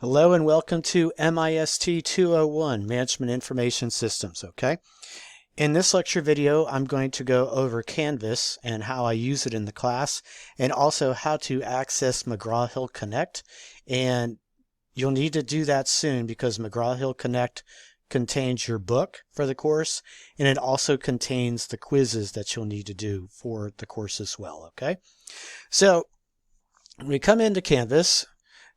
Hello and welcome to MIST 201, Management Information Systems, okay? In this lecture video, I'm going to go over Canvas and how I use it in the class, and also how to access McGraw-Hill Connect. And you'll need to do that soon because McGraw-Hill Connect contains your book for the course, and it also contains the quizzes that you'll need to do for the course as well, okay? So when we come into Canvas,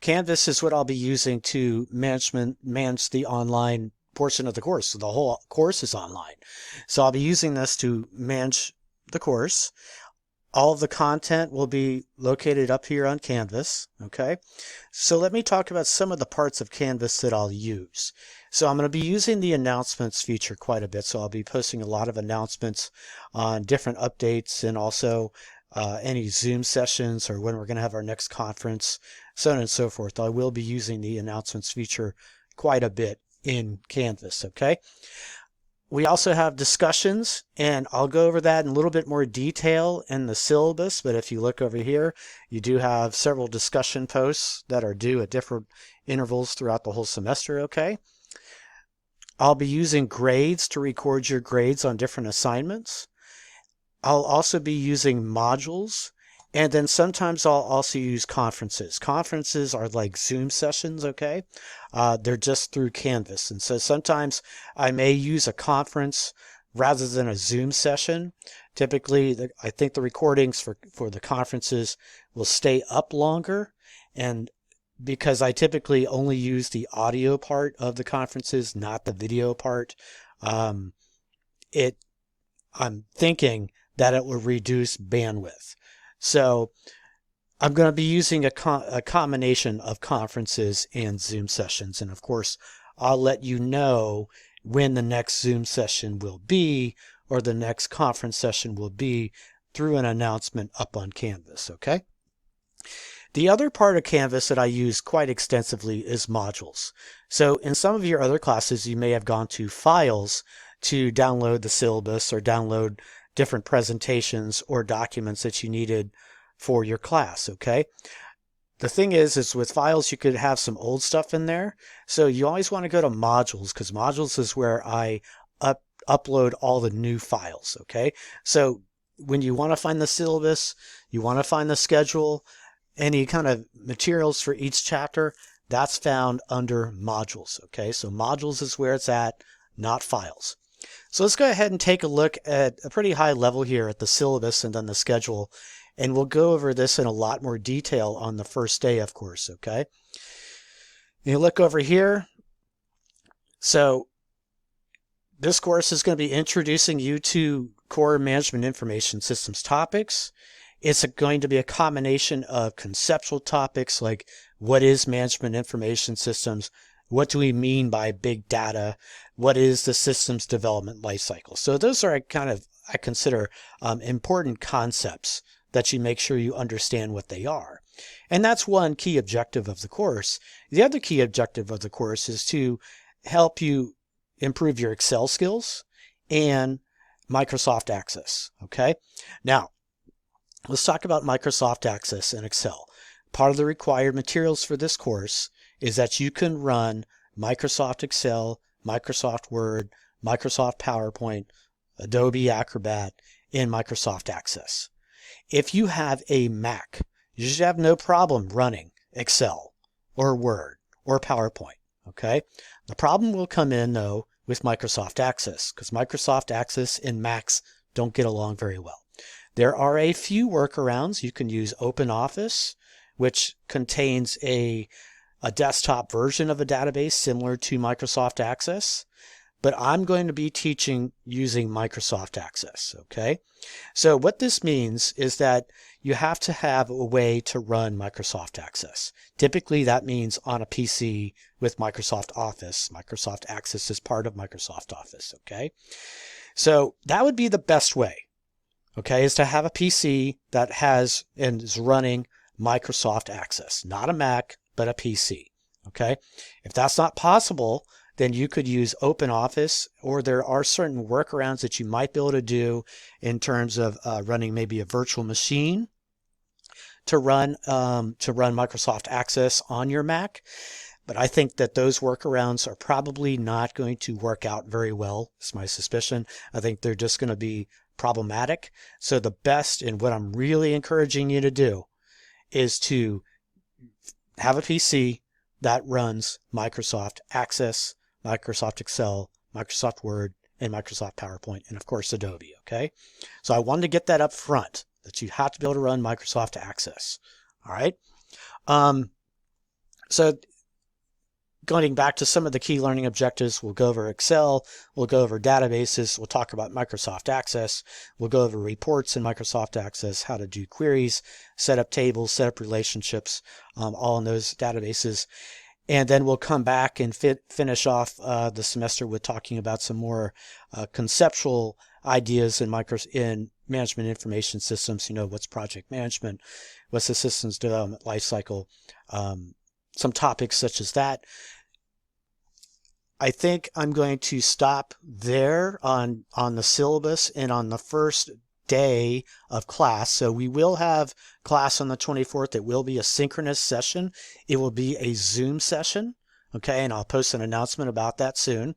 Canvas is what I'll be using to manage the online portion of the course. So the whole course is online. So I'll be using this to manage the course. All of the content will be located up here on Canvas. Okay. So let me talk about some of the parts of Canvas that I'll use. So I'm going to be using the announcements feature quite a bit. So I'll be posting a lot of announcements on different updates and also any Zoom sessions or when we're going to have our next conference, so on and so forth. I will be using the announcements feature quite a bit in Canvas, okay? We also have discussions, and I'll go over that in a little bit more detail in the syllabus, but if you look over here, you do have several discussion posts that are due at different intervals throughout the whole semester, okay? I'll be using grades to record your grades on different assignments. I'll also be using modules, and then sometimes I'll also use conferences. Conferences are like Zoom sessions, okay? They're just through Canvas, and so sometimes I may use a conference rather than a Zoom session. Typically, I think the recordings for the conferences will stay up longer, and because I typically only use the audio part of the conferences, not the video part, I'm thinking that it will reduce bandwidth. So I'm going to be using a combination of conferences and Zoom sessions. And of course, I'll let you know when the next Zoom session will be or the next conference session will be through an announcement up on Canvas, okay? The other part of Canvas that I use quite extensively is modules. So in some of your other classes, you may have gone to Files to download the syllabus or download different presentations or documents that you needed for your class, okay? The thing is with Files, you could have some old stuff in there. So you always want to go to Modules, because Modules is where I upload all the new files, okay? So when you want to find the syllabus, you want to find the schedule, any kind of materials for each chapter, that's found under Modules, okay? So Modules is where it's at, not Files. So let's go ahead and take a look at a pretty high level here at the syllabus and then the schedule, and we'll go over this in a lot more detail on the first day, of course, okay? You look over here. So this course is going to be introducing you to core management information systems topics. It's going to be a combination of conceptual topics like what is management information systems, what do we mean by big data, what is the systems development lifecycle. So those are I consider important concepts that you make sure you understand what they are. And that's one key objective of the course. The other key objective of the course is to help you improve your Excel skills and Microsoft Access, okay? Now, let's talk about Microsoft Access and Excel. Part of the required materials for this course is that you can run Microsoft Excel, Microsoft Word, Microsoft PowerPoint, Adobe Acrobat, and Microsoft Access. If you have a Mac, you should have no problem running Excel or Word or PowerPoint, okay? The problem will come in, though, with Microsoft Access, because Microsoft Access and Macs don't get along very well. There are a few workarounds. You can use OpenOffice, which contains a desktop version of a database similar to Microsoft Access, but I'm going to be teaching using Microsoft Access, okay? So what this means is that you have to have a way to run Microsoft Access. Typically that means on a PC with Microsoft Office. Microsoft Access is part of Microsoft Office, okay? So that would be the best way, okay, is to have a PC that has and is running Microsoft Access, not a Mac, but a PC, okay? If that's not possible, then you could use OpenOffice, or there are certain workarounds that you might be able to do in terms of running maybe a virtual machine to run Microsoft Access on your Mac. But I think that those workarounds are probably not going to work out very well, is my suspicion. I think they're just going to be problematic. So the best, and what I'm really encouraging you to do, is to have a PC that runs Microsoft Access, Microsoft Excel, Microsoft Word, and Microsoft PowerPoint, and of course Adobe, okay? So I wanted to get that up front, that you have to be able to run Microsoft Access, all right? So going back to some of the key learning objectives, we'll go over Excel, we'll go over databases, we'll talk about Microsoft Access, we'll go over reports in Microsoft Access, how to do queries, set up tables, set up relationships, all in those databases. And then we'll come back and finish off the semester with talking about some more conceptual ideas in management information systems. You know, what's project management, what's the systems development lifecycle, some topics such as that. I think I'm going to stop there on the syllabus and on the first day of class. So we will have class on the 24th. It will be a synchronous session. It will be a Zoom session. Okay, and I'll post an announcement about that soon.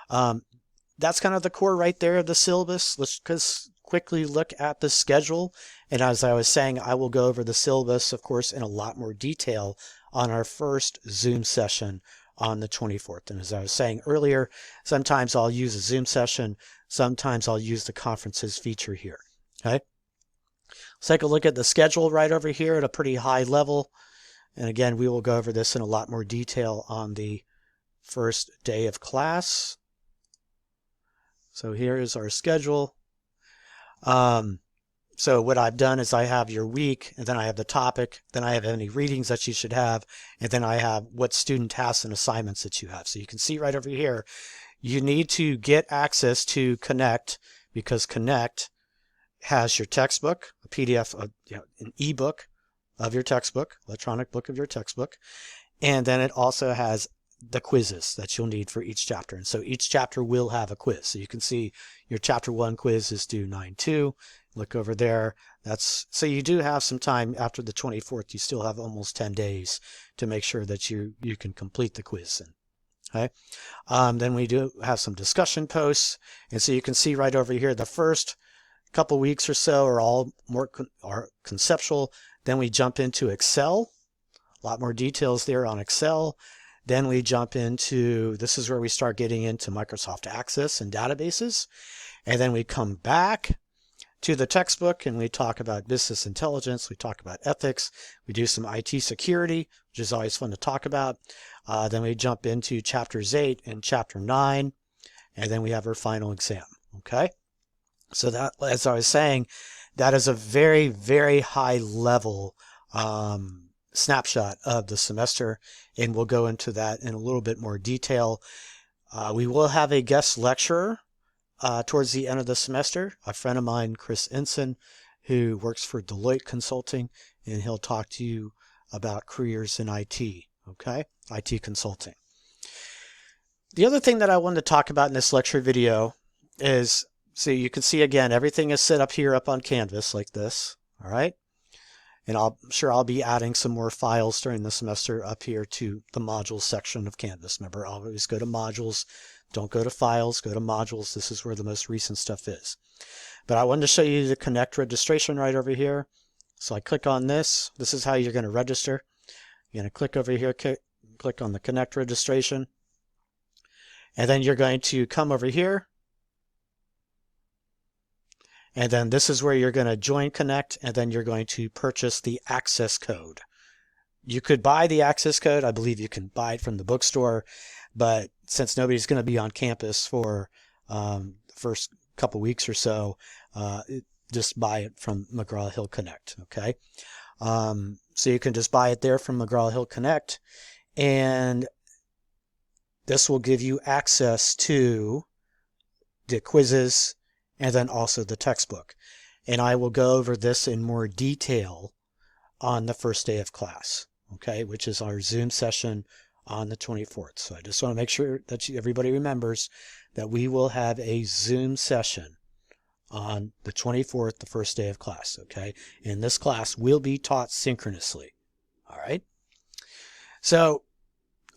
That's kind of the core right there of the syllabus. Let's just quickly look at the schedule. And as I was saying, I will go over the syllabus, of course, in a lot more detail on our first Zoom session on the 24th. And as I was saying earlier, sometimes I'll use a Zoom session, sometimes I'll use the conferences feature here. Okay, let's take a look at the schedule right over here at a pretty high level. And again, we will go over this in a lot more detail on the first day of class. So here is our schedule. So what I've done is I have your week, and then I have the topic, then I have any readings that you should have, and then I have what student tasks and assignments that you have. So you can see right over here, you need to get access to Connect, because Connect has your textbook, a PDF, an ebook of your textbook, electronic book of your textbook, and then it also has the quizzes that you'll need for each chapter. And so each chapter will have a quiz. So you can see your chapter 1 quiz is due 9/2. Look over there. So you do have some time after the 24th. You still have almost 10 days to make sure that you can complete the quiz. Okay. Then we do have some discussion posts. And so you can see right over here, the first couple weeks or so are all more conceptual. Then we jump into Excel. A lot more details there on Excel. Then we jump into, this is where we start getting into Microsoft Access and databases. And then we come back to the textbook and we talk about business intelligence. We talk about ethics. We do some IT security, which is always fun to talk about. Then we jump into chapters 8 and chapter 9. And then we have our final exam. Okay. So that, as I was saying, that is a very, very high level snapshot of the semester, and we'll go into that in a little bit more detail. We will have a guest lecturer towards the end of the semester, a friend of mine, Chris Ensign, who works for Deloitte Consulting, and he'll talk to you about careers in IT, okay? IT consulting. The other thing that I wanted to talk about in this lecture video is, so you can see again, everything is set up here up on Canvas like this, all right? And I'm sure I'll be adding some more files during the semester up here to the modules section of Canvas. Remember, always go to modules. Don't go to files, go to modules. This is where the most recent stuff is. But I wanted to show you the Connect registration right over here. So I click on this. This is how you're going to register. You're going to click over here, click on the Connect registration. And then you're going to come over here. And then this is where you're going to join Connect, and then you're going to purchase the access code. You could buy the access code. I believe you can buy it from the bookstore, but since nobody's going to be on campus for the first couple weeks or so, just buy it from McGraw-Hill Connect, okay? So you can just buy it there from McGraw-Hill Connect, and this will give you access to the quizzes, and then also the textbook. And I will go over this in more detail on the first day of class, okay, which is our Zoom session on the 24th. So I just want to make sure that everybody remembers that we will have a Zoom session on the 24th, the first day of class, okay? And this class will be taught synchronously, all right? So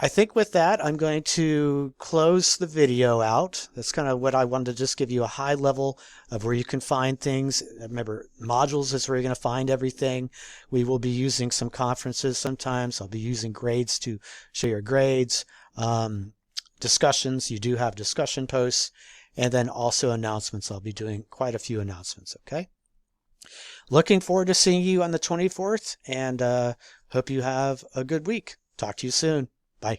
I think with that, I'm going to close the video out. That's kind of what I wanted to just give you a high level of where you can find things. Remember, modules is where you're going to find everything. We will be using some conferences sometimes. I'll be using grades to show your grades. Discussions, you do have discussion posts. And then also announcements. I'll be doing quite a few announcements, okay? Looking forward to seeing you on the 24th, and hope you have a good week. Talk to you soon. Bye.